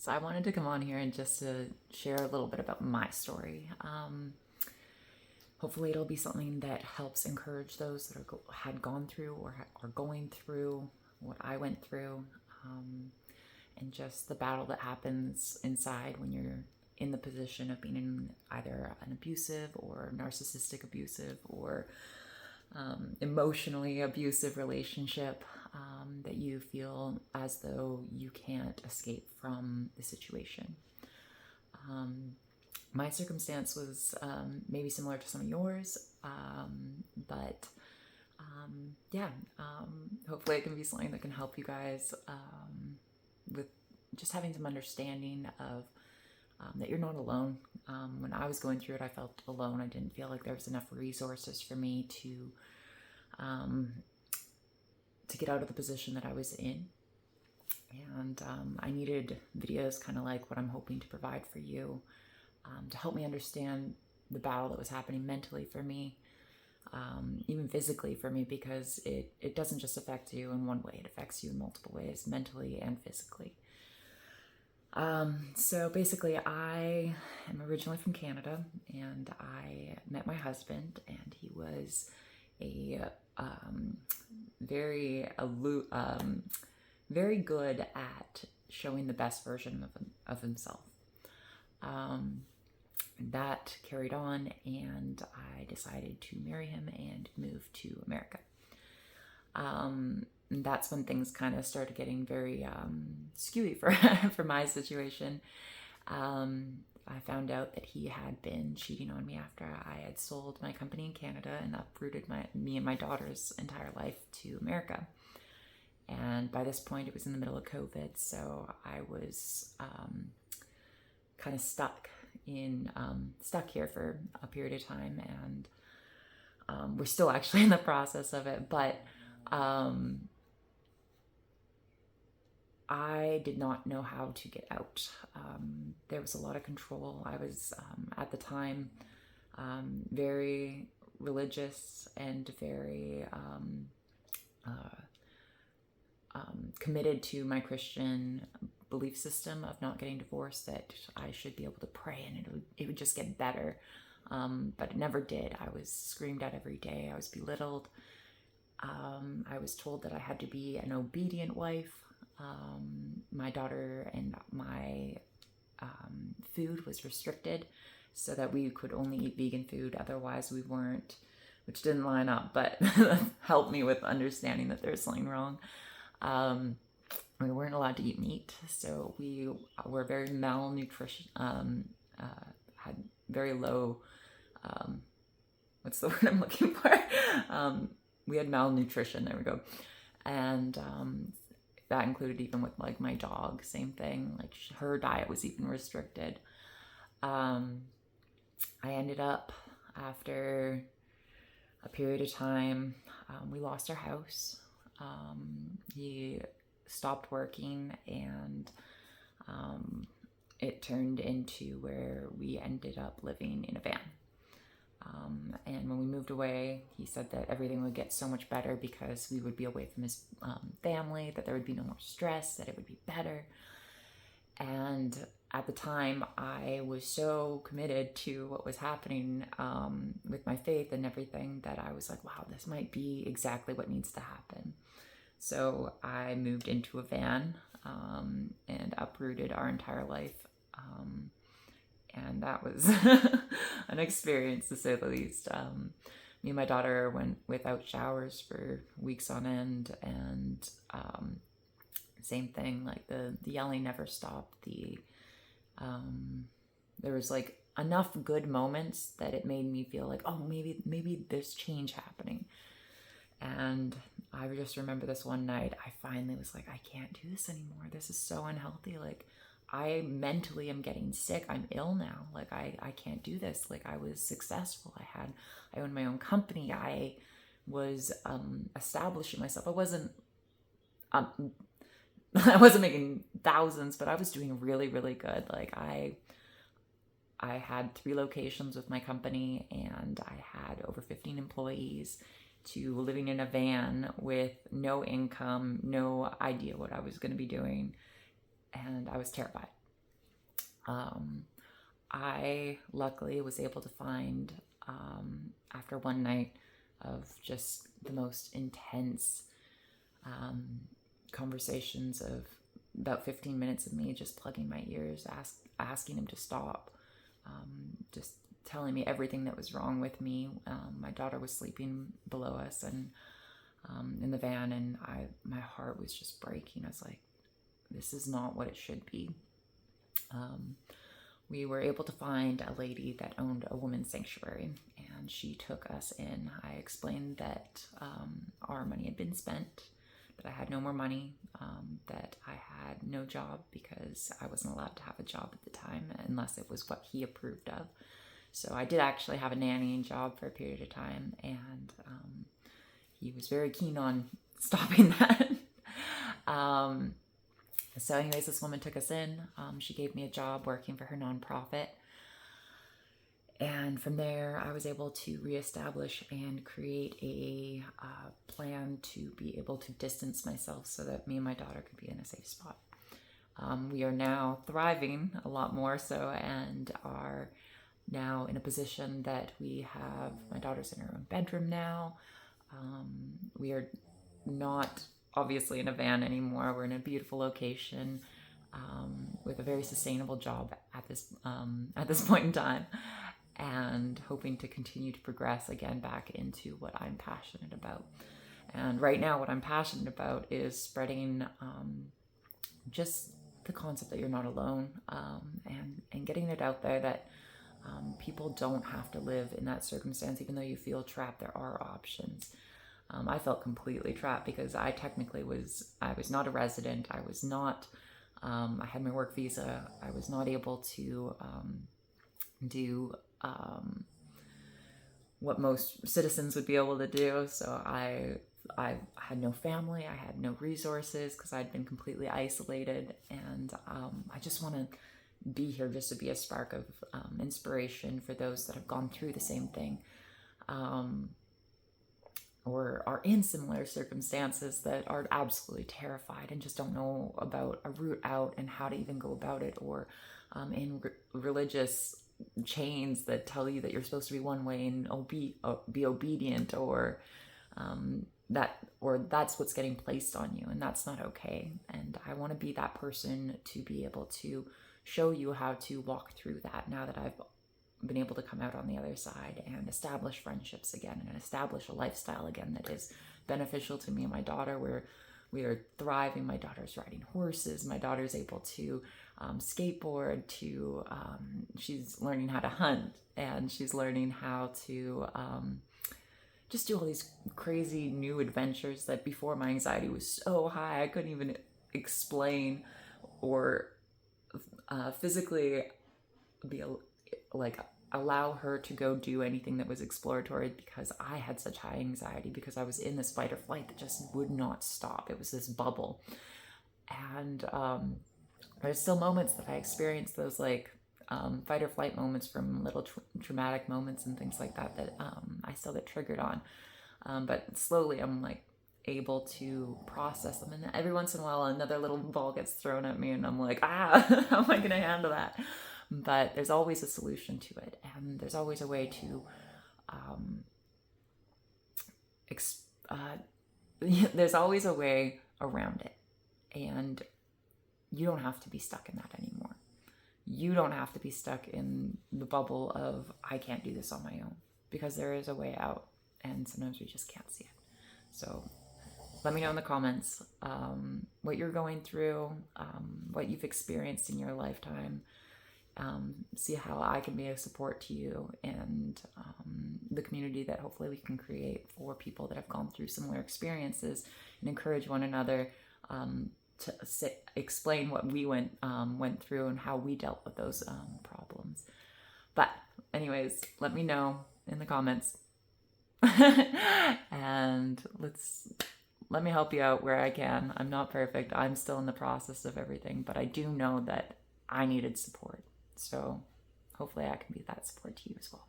So I wanted to come on here and just to share a little bit about my story. Hopefully it'll be something that helps encourage those that had gone through or are going through what I went through, and just the battle that happens inside when you're in the position of being in either an abusive or narcissistic abusive or emotionally abusive relationship, that you feel as though you can't escape from the situation. My circumstance was maybe similar to some of yours, but hopefully it can be something that can help you guys with just having some understanding of that you're not alone. When I was going through it, I felt alone. I didn't feel like there was enough resources for me to get out of the position that I was in. And I needed videos kind of like what I'm hoping to provide for you, to help me understand the battle that was happening mentally for me, even physically for me, because it doesn't just affect you in one way, it affects you in multiple ways, mentally and physically. So basically I am originally from Canada, and I met my husband, and he was a very good at showing the best version of himself. That carried on, and I decided to marry him and move to America. That's when things kind of started getting very skewy for my situation. I found out that he had been cheating on me after I had sold my company in Canada and uprooted me and my daughter's entire life to America. And by this point, it was in the middle of COVID, so I was kind of stuck here for a period of time, and we're still actually in the process of it. But I did not know how to get out. There was a lot of control. I was at the time very religious and very committed to my Christian belief system of not getting divorced, that I should be able to pray and it would just get better. But it never did. I was screamed at every day. I was belittled. I was told that I had to be an obedient wife. My daughter and my food was restricted so that we could only eat vegan food. Otherwise we weren't, which didn't line up, but helped me with understanding that there's something wrong. We weren't allowed to eat meat, so we were very malnutrition, had very low, what's the word I'm looking for? We had malnutrition, there we go. And that included even with like my dog, same thing, like her diet was even restricted. I ended up, after a period of time, we lost our house. He stopped working, and it turned into where we ended up living in a van. And when we moved away, he said that everything would get so much better because we would be away from his family, that there would be no more stress, that it would be better. And at the time, I was so committed to what was happening with my faith and everything that I was like, wow, this might be exactly what needs to happen. So I moved into a van and uprooted our entire life. And that was an experience, to say the least. Me and my daughter went without showers for weeks on end, and same thing, like the yelling never stopped. There was like enough good moments that it made me feel like, oh, maybe there's change happening. And I just remember this one night, I finally was like, I can't do this anymore. This is so unhealthy. Like, I mentally am getting sick. I'm ill now. Like, I can't do this. Like, I was successful. I owned my own company. I was establishing myself. I wasn't making thousands, but I was doing really, really good. Like, I had 3 locations with my company, and I had over 15 employees, to living in a van with no income, no idea what I was going to be doing. And I was terrified. I luckily was able to find, after one night of just the most intense conversations of about 15 minutes of me just plugging my ears, asking him to stop, just telling me everything that was wrong with me. My daughter was sleeping below us and in the van, and my heart was just breaking. I was like, this is not what it should be. We were able to find a lady that owned a women's sanctuary, and she took us in. I explained that our money had been spent, that I had no more money, that I had no job because I wasn't allowed to have a job at the time unless it was what he approved of. So I did actually have a nannying job for a period of time, and he was very keen on stopping that. So anyways, this woman took us in. She gave me a job working for her nonprofit. And from there, I was able to reestablish and create a plan to be able to distance myself so that me and my daughter could be in a safe spot. We are now thriving a lot more so, and are now in a position that we have, my daughter's in her own bedroom now. We are not obviously in a van anymore. We're in a beautiful location with a very sustainable job at this point in time, and hoping to continue to progress again back into what I'm passionate about. And right now what I'm passionate about is spreading just the concept that you're not alone, and getting it out there that people don't have to live in that circumstance. Even though you feel trapped, there are options. I felt completely trapped because I was not a resident. I was not, I had my work visa. I was not able to do what most citizens would be able to do. So I had no family. I had no resources because I'd been completely isolated. And I just want to be here just to be a spark of inspiration for those that have gone through the same thing. Or are in similar circumstances that are absolutely terrified and just don't know about a route out and how to even go about it, or in religious chains that tell you that you're supposed to be one way and be obedient, or that's what's getting placed on you, and that's not okay. And I want to be that person to be able to show you how to walk through that now that I've been able to come out on the other side and establish friendships again and establish a lifestyle again that is beneficial to me and my daughter, where we are thriving. My daughter's riding horses. My daughter's able to skateboard, she's learning how to hunt, and she's learning how to just do all these crazy new adventures that before my anxiety was so high I couldn't even explain or physically allow her to go do anything that was exploratory, because I had such high anxiety, because I was in this fight or flight that just would not stop. It was this bubble. And there's still moments that I experience those fight or flight moments from little traumatic moments and things like that I still get triggered on. But slowly I'm able to process them. And every once in a while another little ball gets thrown at me and I'm like, how am I going to handle that? But there's always a solution to it, and there's always a way to there's always a way around it, and you don't have to be stuck in that anymore. You don't have to be stuck in the bubble of I can't do this on my own, because there is a way out, and sometimes we just can't see it. So let me know in the comments what you're going through, what you've experienced in your lifetime. See how I can be a support to you and the community that hopefully we can create for people that have gone through similar experiences, and encourage one another to explain what we went through and how we dealt with those problems. But anyways, let me know in the comments and let me help you out where I can. I'm not perfect. I'm still in the process of everything, but I do know that I needed support. So hopefully I can be that support to you as well.